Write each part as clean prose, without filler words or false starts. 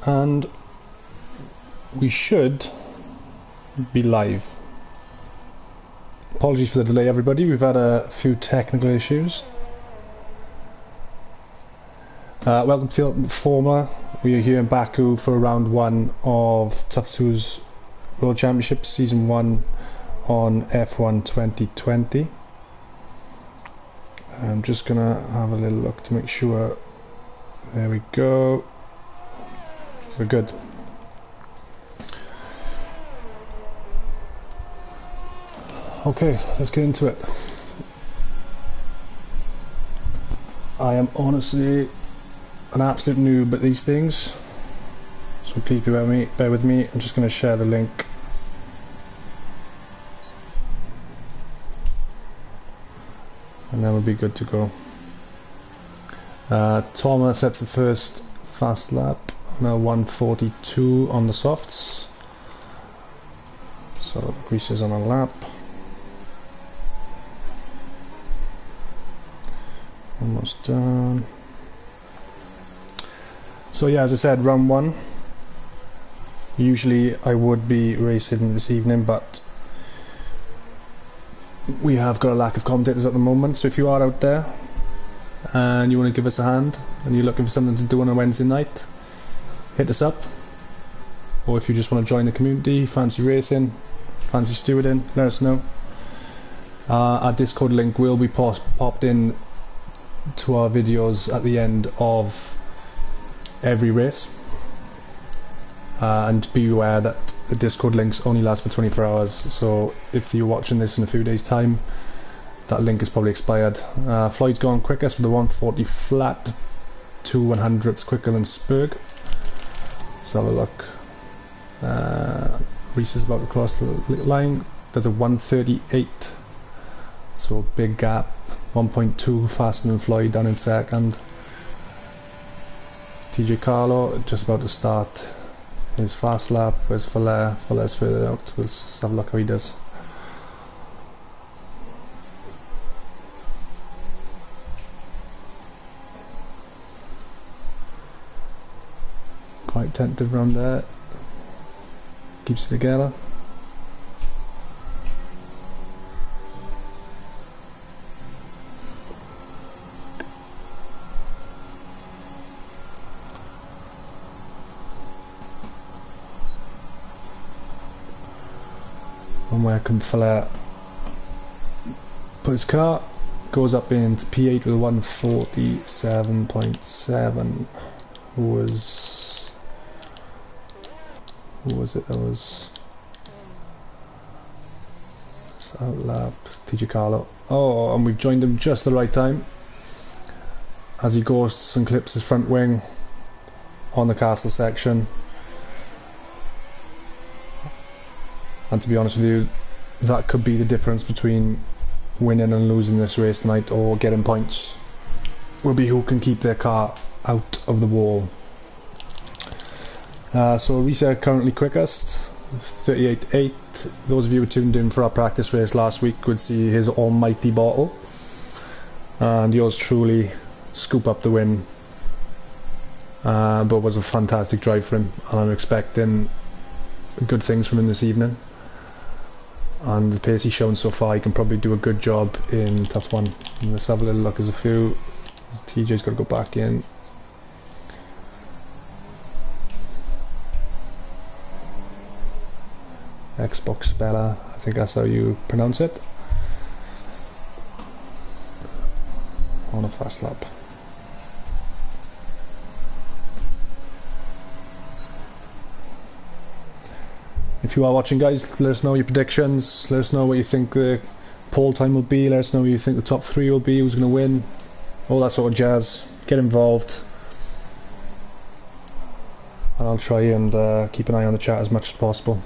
and we should be live. Apologies for the delay, everybody. We've had a few technical issues. Welcome to the Formula. We are here in Baku for round 1 of TUF2's World Championship Season 1 on F1 2020. I'm just gonna have a little look to make sure. There we go. We're good. Okay, let's get into it. I am honestly an absolute noob at these things, so please bear with me. I'm just going to share the link. And then we'll be good to go. Thomas sets the first fast lap, now 1:42 on the softs. So greases on a lap. Almost done. So yeah, as I said, round 1. Usually I would be racing this evening, but we have got a lack of commentators at the moment. So if you are out there and you want to give us a hand and you're looking for something to do on a Wednesday night, hit us up. Or if you just want to join the community, fancy racing, fancy stewarding, let us know. Our Discord link will be popped in to our videos at the end of every race, and be aware that the Discord links only last for 24 hours, so if you're watching this in a few days time, that link is probably expired. Floyd's gone quickest with the 140 flat, 2 100ths quicker than Spurg. Let's have a look. Reese is about to cross the line. There's a 138, so a big gap. 1.2 faster than Floyd down in second. TJ Carlo just about to start his fast lap. Where's Fuller? Fuller's further out. Let's have a look how he does. Quite tentative around there. Keeps it together. And where can Fuller put his car? Goes up into P8 with a 147.7. Who was it? That was out lap. TJ Carlo. Oh, and we've joined him just the right time as he ghosts and clips his front wing on the castle section. And to be honest with you, that could be the difference between winning and losing this race tonight, or getting points. Will be who can keep their car out of the wall. So Risa currently quickest, 38.8. Those of you who tuned in for our practice race last week would see his almighty bottle, and yours truly scoop up the win. But it was a fantastic drive for him, and I'm expecting good things from him this evening. And the pace he's shown so far, he can probably do a good job in TUF1. And let's have a little look. There's a few. TJ's got to go back in. Xbox Speller, I think that's how you pronounce it. On a fast lap. If you are watching, guys, let us know your predictions. Let us know what you think the pole time will be. Let us know what you think the top 3 will be. Who's going to win? All that sort of jazz. Get involved. And I'll try and keep an eye on the chat as much as possible.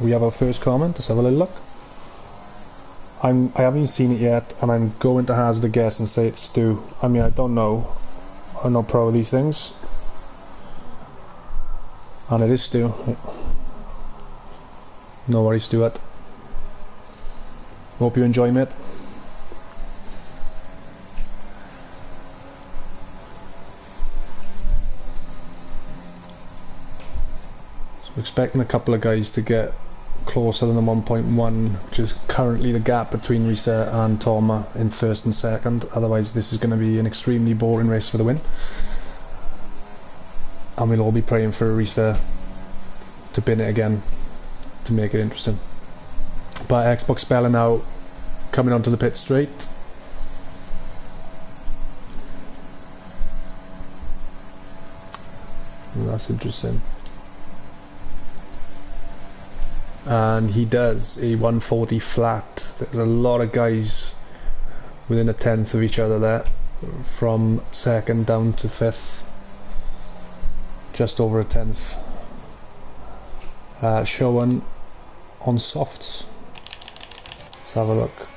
We have our first comment. Let's have a little look. I haven't seen it yet, and I'm going to hazard a guess and say it's Stu. I mean, I don't know. I'm not pro of these things. And it is Stu. No worries, Stuart. Hope you enjoy, mate. So expecting a couple of guys to get closer than the 1.1, which is currently the gap between Risa and Toma in first and second. Otherwise this is going to be an extremely boring race for the win, and we'll all be praying for Risa to bin it again to make it interesting. But Xbox spelling out coming onto the pit straight. That's interesting. And he does a 140 flat. There's a lot of guys within a tenth of each other there, from second down to fifth, just over a tenth. Showing on softs. Let's have a look.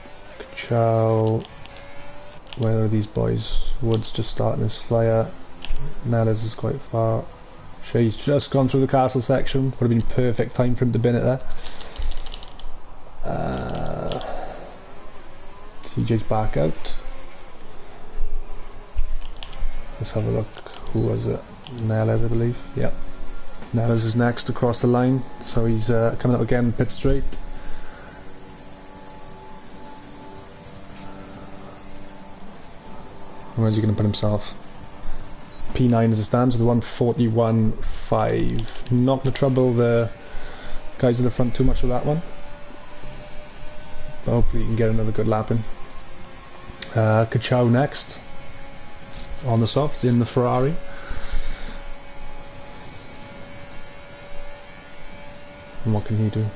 Chow. Where are these boys? Wood's just starting his flyer. Nellis is quite far. Shay's just gone through the castle section. Would have been perfect time for him to bin it there. TJ's back out. Let's have a look. Who was it? Nellis, I believe. Yep. Nellis is next across the line, so he's coming up again, pit straight. Where's he going to put himself? P9 as it stands with 141.5. Not going to trouble the guys at the front too much with that one, but hopefully he can get another good lap in. Kachow next on the softs in the Ferrari. And what can he do?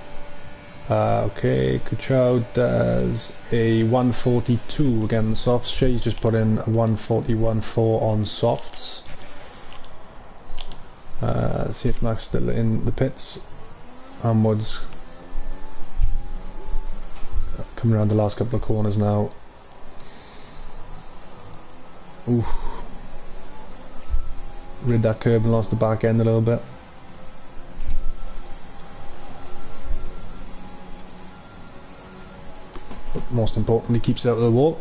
Okay, Kachow does a 142 again on softs. Shay's just put in a 141.4 on softs. See if Mac's still in the pits. And Woods coming around the last couple of corners now. Ooh. Rid that curb and lost the back end a little bit. But most importantly, keeps it out of the wall.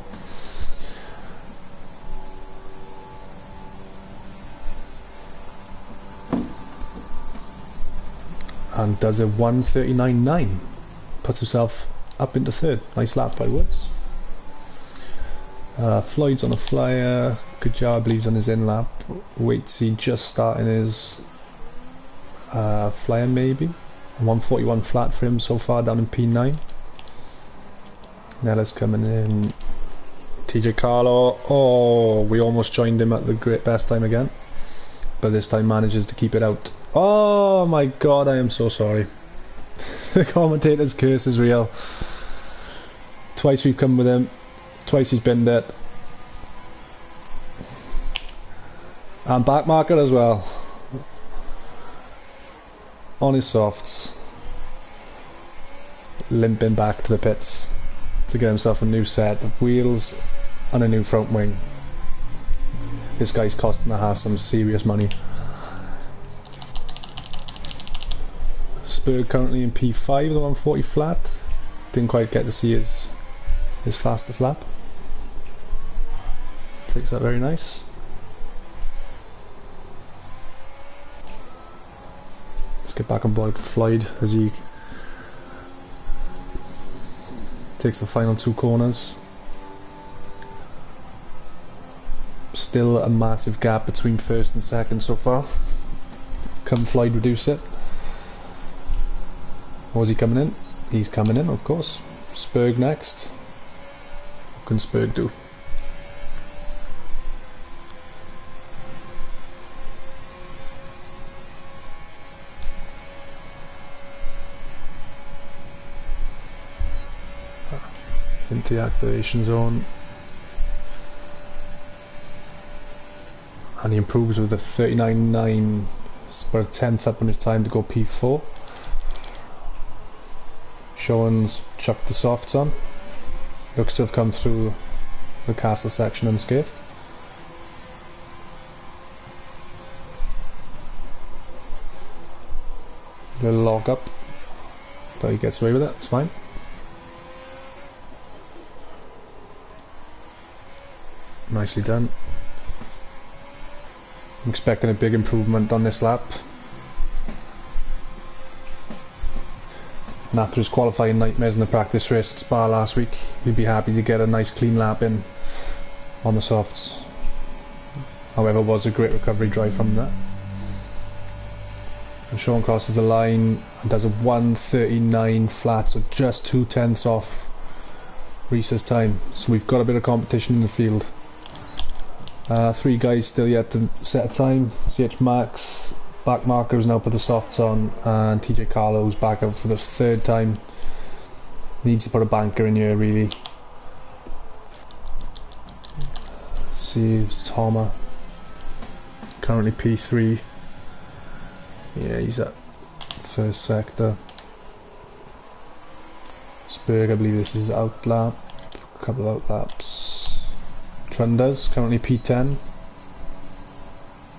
And does a 139.9. Puts himself up into third. Nice lap by Woods. Floyd's on a flyer. Good job, believes on his in lap. Waits, he just starting his flyer maybe. A 141 flat for him so far down in P9. Nella's coming in. TJ Carlo. Oh, we almost joined him at the great best time again, but this time manages to keep it out. Oh my god, I am so sorry. The commentator's curse is real. Twice we've come with him, twice he's been dead. And back marker as well. On his softs. Limping back to the pits to get himself a new set of wheels and a new front wing. This guy's costing the Haas some serious money. Spur currently in P5, the 140 flat. Didn't quite get to see his fastest lap. Takes that very nice. Let's get back on board Floyd as he takes the final two corners. Still a massive gap between first and second so far. Can Floyd reduce it? Or is he coming in? He's coming in, of course. Spurg next. What can Spurg do? Into the activation zone. And he improves with a 39.9. It's about a tenth up on his time to go P4. Sean's chucked the softs on. Looks to have come through the castle section unscathed. Little lock up, but he gets away with it, it's fine. Nicely done. I'm expecting a big improvement on this lap. And after his qualifying nightmares in the practice race at Spa last week, he'd be happy to get a nice clean lap in on the softs. However, it was a great recovery drive from that. And Sean crosses the line and does a 1:39 flat, so just 2/10 off Reese's time. So we've got a bit of competition in the field. 3 guys still yet to set a time. CH Max, back marker has now put the softs on, and TJ Carlo's back out for the 3rd time. Needs to put a banker in here really. See, Toma currently P3. Yeah, he's at 1st sector. Spurg, I believe this is out lap. A couple of out laps. Trunders currently P10.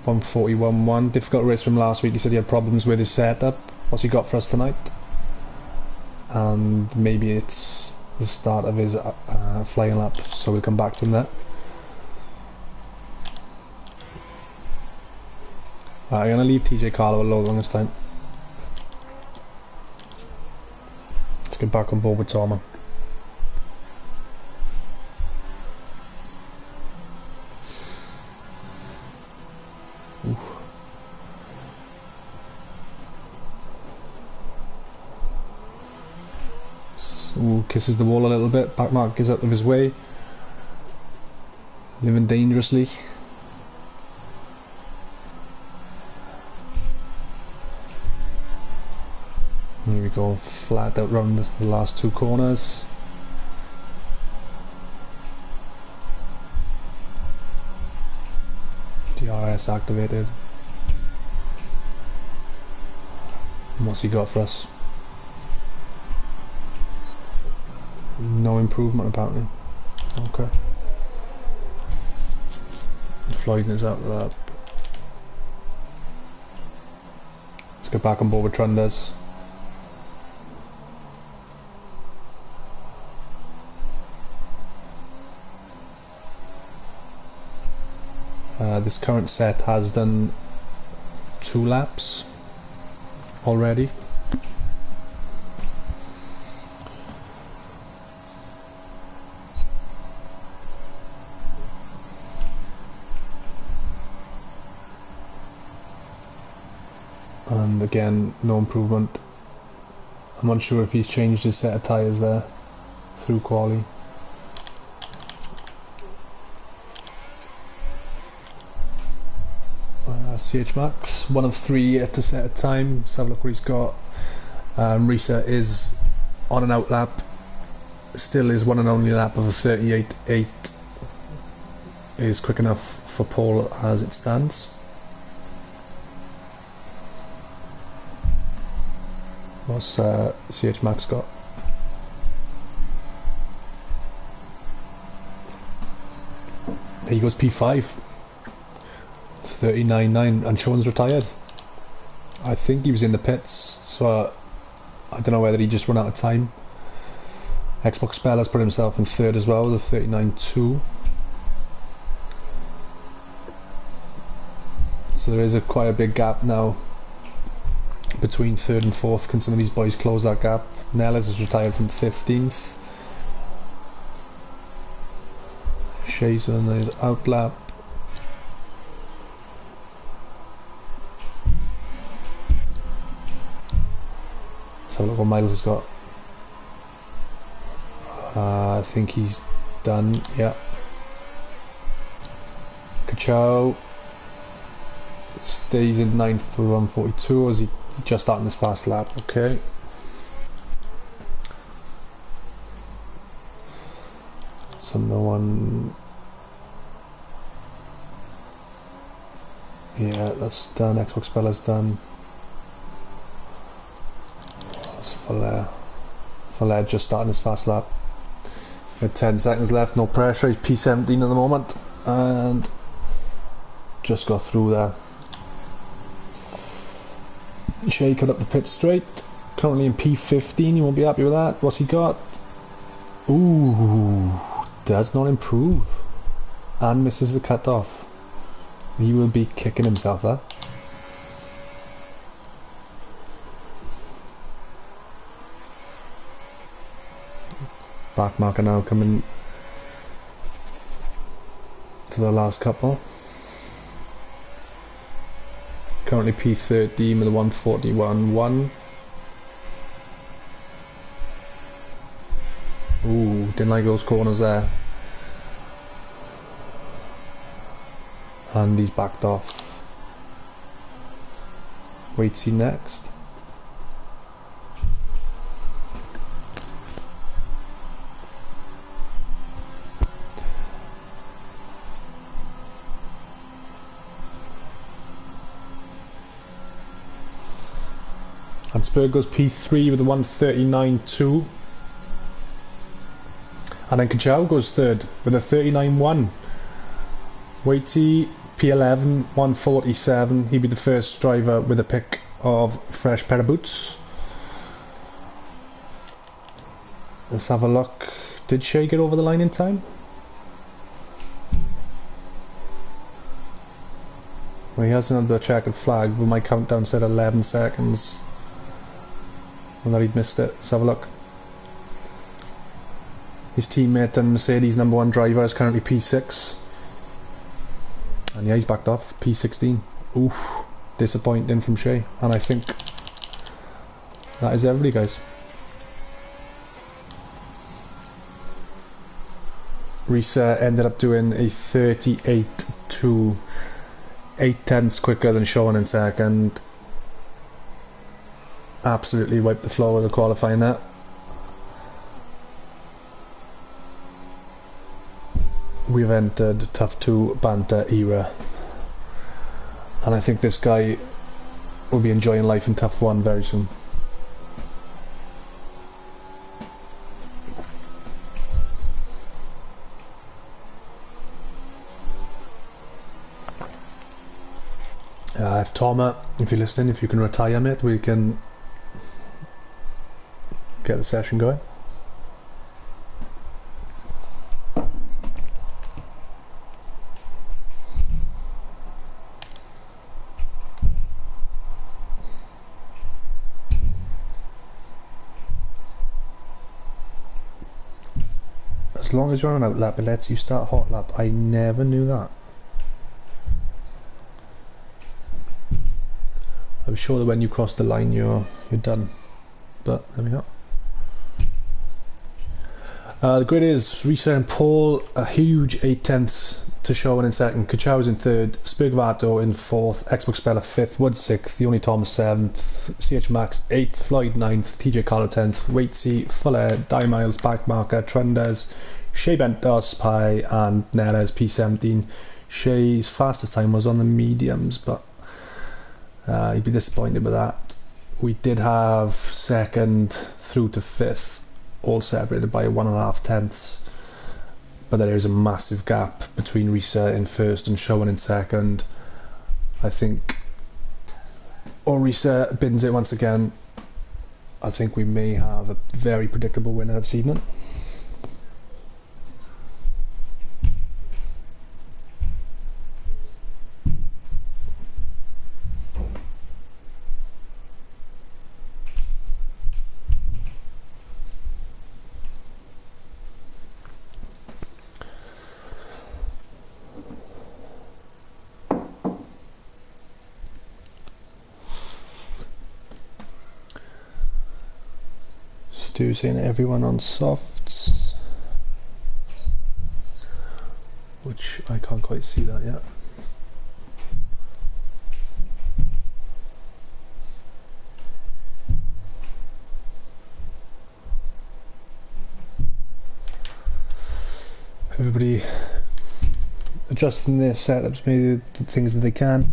1:41.1. Difficult race from last week. He said he had problems with his setup. What's he got for us tonight? And maybe it's the start of his flying lap, so we'll come back to him there. I'm going to leave TJ Carlo alone this time. Let's get back on board with Toma. Ooh, kisses the wall a little bit. Backmark is out of his way. Living dangerously. Here we go, flat out round the last 2 corners. DRS activated. And what's he got for us? No improvement apparently. Okay. Floyd is out of that. Let's get back on board with Trunders. This current set has done 2 laps already. And again, no improvement. I'm unsure if he's changed his set of tyres there through quali. CH Max, 1 of 3 yet to set a time. Let's have a look what he's got. Risa is on an out lap. Still his one and only lap of a 38.8 is quick enough for Paul as it stands. What's CH Max got? There he goes, P5. 39.9, and Sean's retired. I think he was in the pits, so I don't know whether he just run out of time. Xbox Spell has put himself in 3rd as well with a 39.2. So there is quite a big gap now between 3rd and 4th. Can some of these boys close that gap? Nellis is retired from 15th. Shason is out lap. Have a look what Miles has got. I think he's done, yeah. Kachow stays in 9th with 1:42, or is he just starting his fast lap? Okay. So no one... Yeah, that's done. Xbox Bella's done. Fuller just starting his fast lap. With 10 seconds left, no pressure. He's P17 at the moment and just got through there. Shay cut up the pit straight. Currently in P15. You won't be happy with that. What's he got? Ooh, does not improve and misses the cut-off. He will be kicking himself there. Back marker now coming to the last couple. Currently P13 with a 141.1. Ooh, didn't like those corners there. And he's backed off. Wait, see next. And Spur goes P3 with a 139.2. And then Kachau goes third with a 39.1. Waity P11, 147. He'd be the first driver with a pick of fresh pair of boots. Let's have a look. Did Shea get over the line in time? Well, he has another checkered flag, but my countdown said 11 seconds. And that he'd missed it. Let's have a look. His teammate and Mercedes #1 driver is currently P6. And yeah, he's backed off. P16. Oof. Disappointing from Shea. And I think that is everybody, guys. Reset ended up doing a 38.2. 8/10 quicker than Sean in second. Absolutely wiped the floor with the qualifying there. We've entered TUF2 banter era, and I think this guy will be enjoying life in TUF1 very soon. If Toma, if you're listening, if you can retire, mate, we can get the session going. As long as you're on an out lap, it lets you start hot lap. I never knew that. I was sure that when you cross the line you're done, but there we go. The grid is Reset and Paul, a huge 8/10 to Sean in second, Kachau's in third, Spurgavato in fourth, Xbox Speller 5th, Wood 6th, The Only Thomas 7th, CH Max 8th, Floyd 9th, TJ Carlo 10th, Waitsy, Fuller, Die Miles, Backmarker, Trenders, Shea Bentos, Pie, and Neres P17. Shea's fastest time was on the mediums, but he'd be disappointed with that. We did have second through to fifth, all separated by 1.5 tenths, but there is a massive gap between Reset in first and Sean in second. I think, or Reset bins it once again. I think we may have a very predictable winner this evening. Stu saying everyone on softs, which I can't quite see that yet. Everybody adjusting their setups, maybe the things that they can.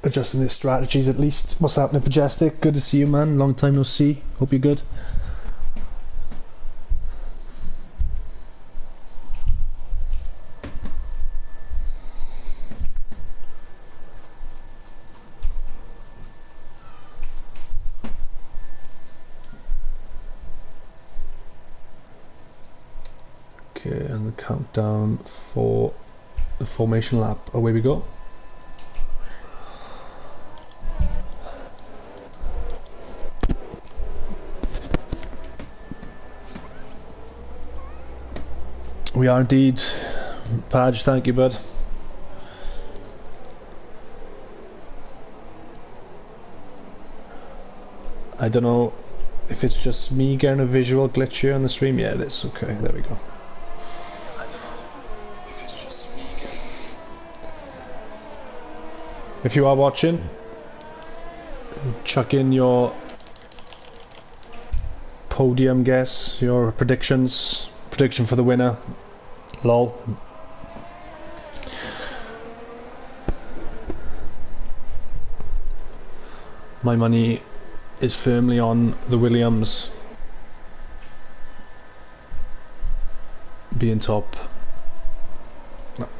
Adjusting their strategies at least. What's happening, Majestic? Good to see you, man. Long time no see. Hope you're good. Okay, and the countdown for the formation lap. Away we go. We are indeed. Padge, thank you, bud. I don't know if it's just me getting a visual glitch here on the stream. Yeah, it is. Okay, there we go. I don't know if it's just me getting... If you are watching, chuck in your podium guess, your predictions. Prediction for the winner. Lol. My money is firmly on the Williams being top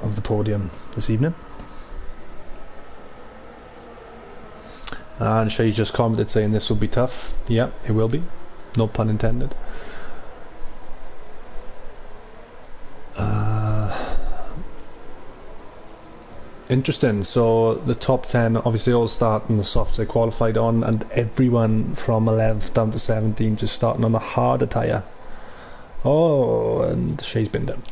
of the podium this evening. And Shay just commented saying this will be tough. Yeah, it will be. No pun intended. Interesting. So the top 10 obviously all start on the softs they qualified on, and everyone from 11th down to 17th just starting on the harder tyre. Oh, and Shay's been done.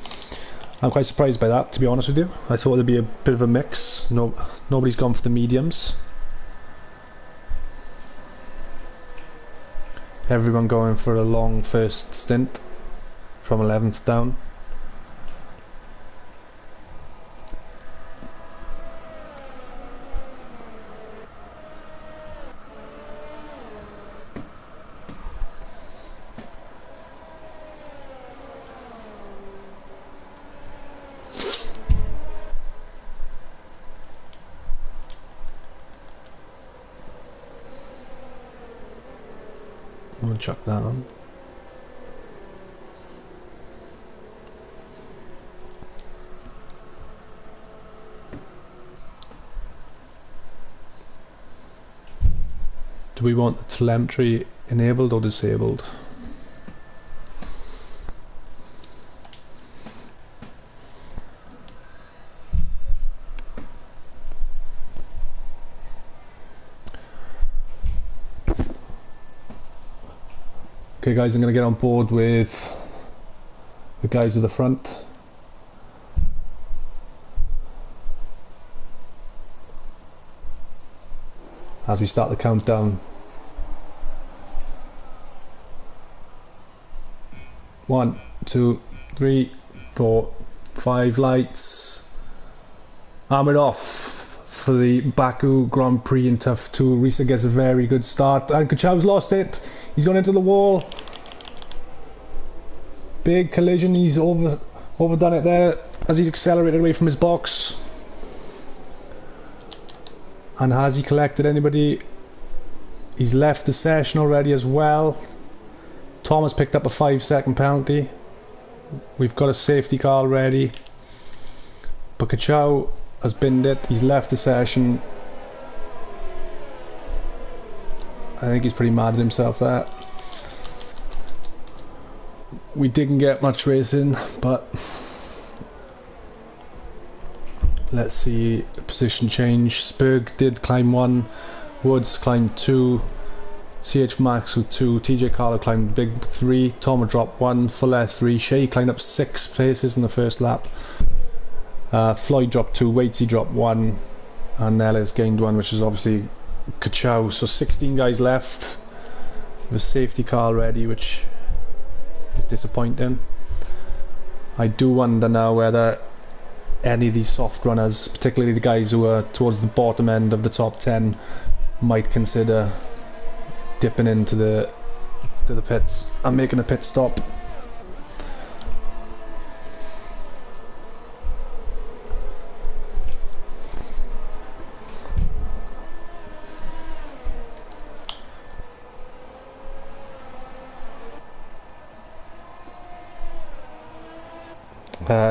I'm quite surprised by that, to be honest with you. I thought there'd be a bit of a mix. Nobody's gone for the mediums. Everyone going for a long first stint from 11th down. We'll chuck that on. Do we want the telemetry enabled or disabled? Okay guys, I'm going to get on board with the guys at the front. As we start the countdown. 1, 2, 3, 4, 5 lights. Armoured off for the Baku Grand Prix in TUF2. Risa gets a very good start, and Kachow's lost it. He's gone into the wall. Big collision. He's overdone it there as he's accelerated away from his box. And has he collected anybody? He's left the session already as well. Thomas picked up a 5-second penalty. We've got a safety car already. But Kachow has binned it. He's left the session. I think he's pretty mad at himself there. We didn't get much racing, but let's see a position change. Spurg did climb 1, Woods climbed 2, CH Max with 2, TJ Carlo climbed big 3, Tom dropped 1, Fuller 3, Shay climbed up 6 places in the first lap. Floyd dropped 2, Waitsy dropped 1, and Nellis gained 1, which is obviously Kachow. So 16 guys left with a safety car ready, which is disappointing. I do wonder now whether any of these soft runners, particularly the guys who are towards the bottom end of the top 10, might consider dipping into the pits and making a pit stop.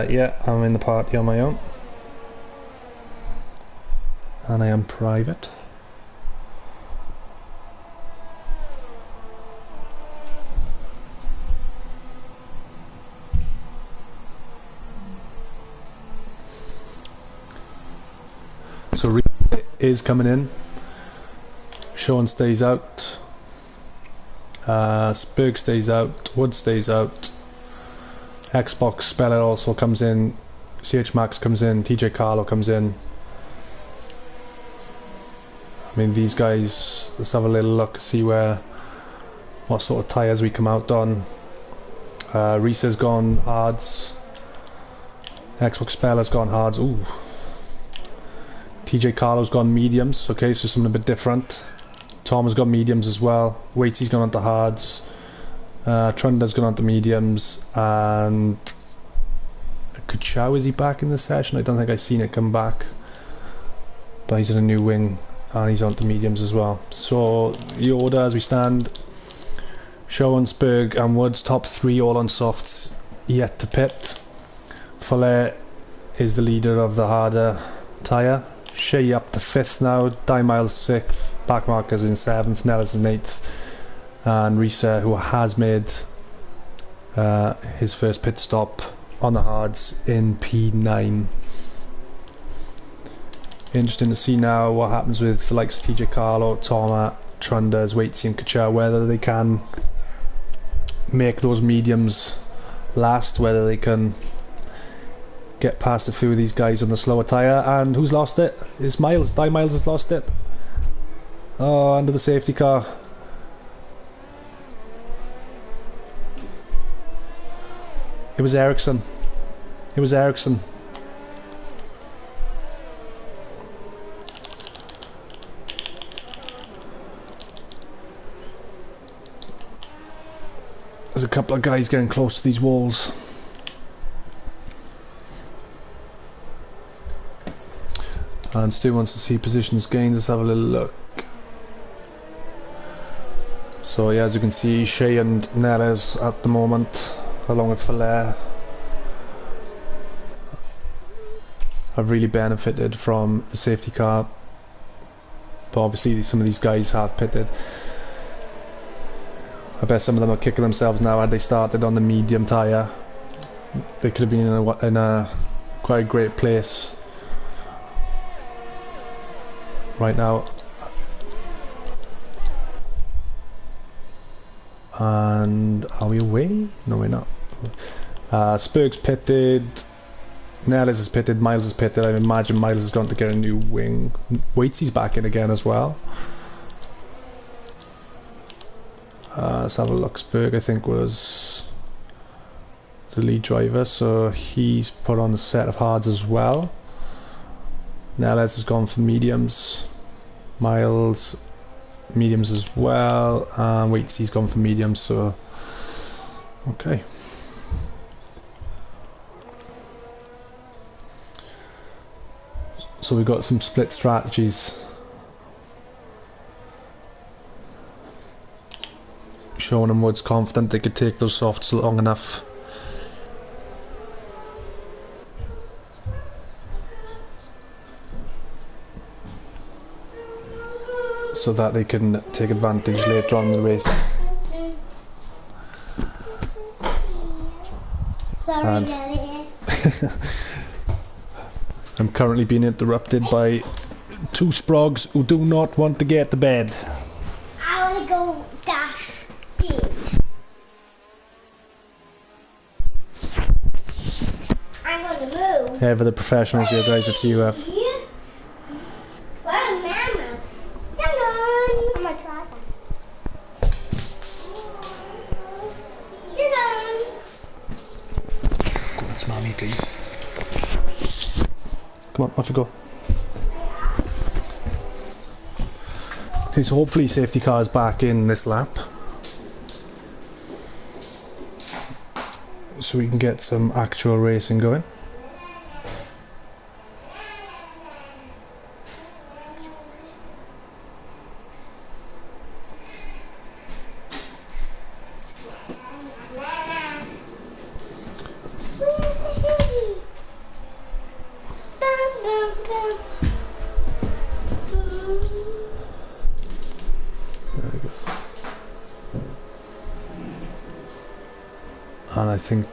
Yeah, I'm in the party on my own, and I am private. So Reed is coming in. Sean stays out. Spurg stays out. Wood stays out. Xbox Bella also comes in, CH Max comes in, TJ Carlo comes in. I mean, these guys, let's have a little look, see what sort of tyres we come out on. Risa's gone hards. Xbox Bella's gone hards. Ooh. TJ Carlo's gone mediums, okay, so something a bit different. Tom has got mediums as well. Waitsy's gone on to hards. Trunda's gone on to mediums. And Kuchow, is he back in the session? I don't think I've seen it come back. But he's in a new wing and he's on to mediums as well. So the order as we stand: Schauensberg and Woods, top 3 all on softs, yet to pit. Fuller is the leader of the harder tyre. Shea up to 5th now, Miles 6th, Backmarker's in 7th, Nellis in 8th, and Risa, who has made his first pit stop on the hards, in P9. Interesting to see now what happens with the likes of TJ Carlo, Toma, Trunders, Waitsy and Kuchow, whether they can make those mediums last, whether they can get past a few of these guys on the slower tyre. And who's lost it? It's Miles. Miles has lost it. Oh, under the safety car. It was Ericsson. It was Ericsson. There's a couple of guys getting close to these walls. And Stu wants to see positions gained. Let's have a little look. So yeah, as you can see, Shea and Neres at the moment, along with Fuller, have really benefited from the safety car. But obviously some of these guys have pitted. I bet some of them are kicking themselves now. Had they started on the medium tyre, they could have been in a quite great place right now. And are we away? No, we're not. Spurg's pitted, Nellis is pitted, Miles is pitted. I imagine Miles is going to get a new wing. Waitsy's back in again as well. Let's have a look. Spurg, I think, was the lead driver, so he's put on a set of hards as well. Nellis has gone for mediums. Miles, mediums as well. And Waitsy's gone for mediums, so okay. So we've got some split strategies. Sean and Woods confident they could take those softs long enough. So that they can take advantage later on in the race. And I'm currently being interrupted by 2 sprogs who do not want to get to bed. I want to go dash beat. I'm going to move. Yeah, for the professionals here, guys, at TUF. Where are mamas? On my trouser. Go on to mommy, please. Come on, off you go. Okay, so hopefully safety car is back in this lap, so we can get some actual racing going. And I think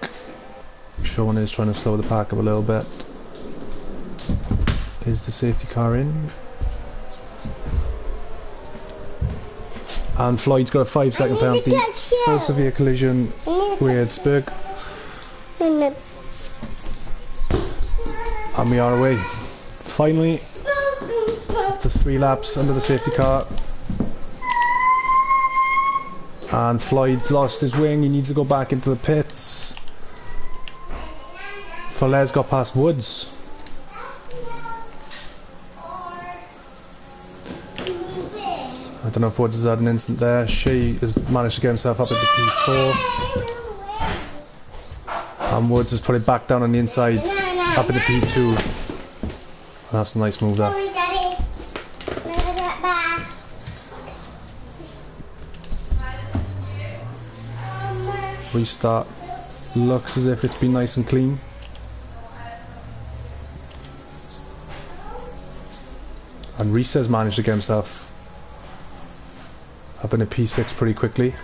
Sean is trying to slow the pack up a little bit. Is the safety car in? And Floyd's got a 5-second penalty for a severe collision with Spurg. And we are away. Finally, after 3 laps under the safety car. And Floyd's lost his wing, he needs to go back into the pits. Falaise got past Woods. I don't know if Woods has had an incident there. Shea has managed to get himself up into P4. And Woods has put it back down on the inside, up into P2. That's a nice move there. Restart. Looks as if it's been nice and clean. And Reese has managed to get himself up in a P6 pretty quickly.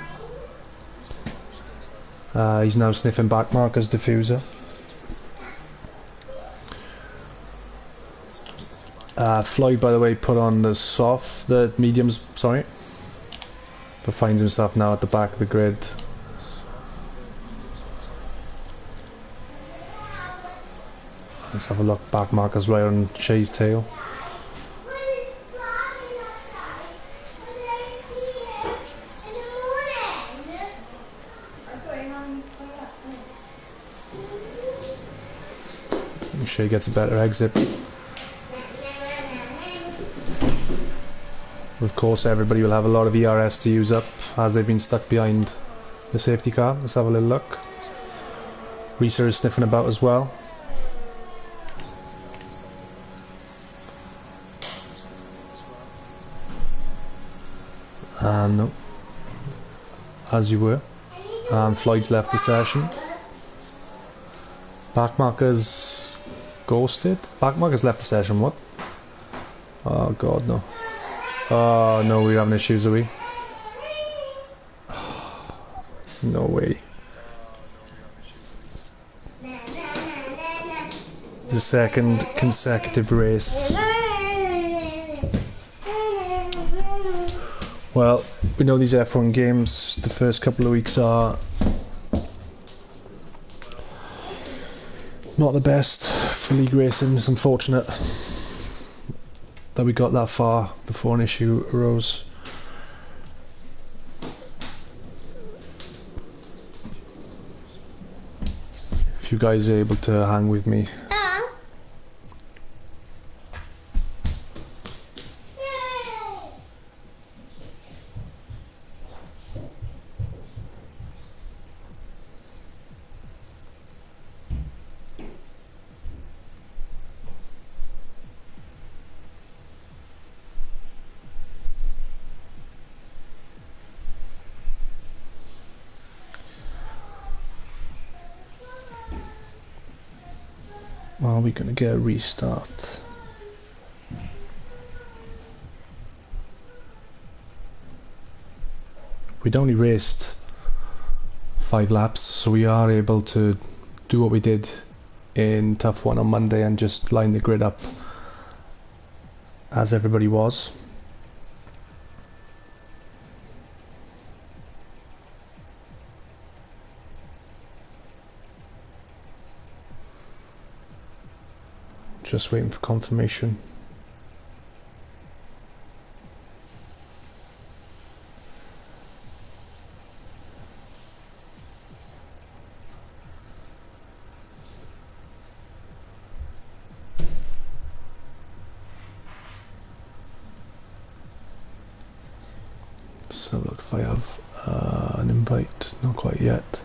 He's now sniffing back markers diffuser. Floyd, by the way, put on the mediums, sorry, but finds himself now at the back of the grid. Let's have a look. Back markers right on Shea's tail. Shea gets a better exit. Of course, everybody will have a lot of ERS to use up as they've been stuck behind the safety car. Let's have a little look. Reeser is sniffing about as well. And no, as you were. And Floyd's left the session. Backmarkers ghosted. Backmarkers left the session. What? Oh god, no. Oh no, we're having issues, are we? No way. The second consecutive race. Well, we know these F1 games, the first couple of weeks are not the best for league racing. It's unfortunate that we got that far before an issue arose. If you guys are able to hang with me. Are we going to get a restart? We'd only raced 5 laps, so we are able to do what we did in TUF1 on Monday and just line the grid up as everybody was. Just waiting for confirmation. So look if I have an invite. Not quite yet.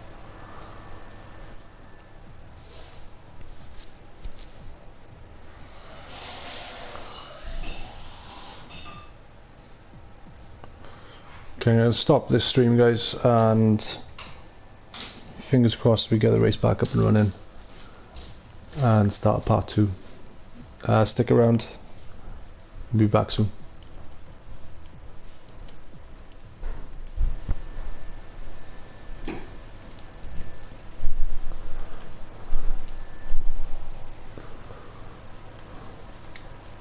Okay, I'm going to stop this stream, guys, and fingers crossed we get the race back up and running and start part 2. Stick around, we'll be back soon.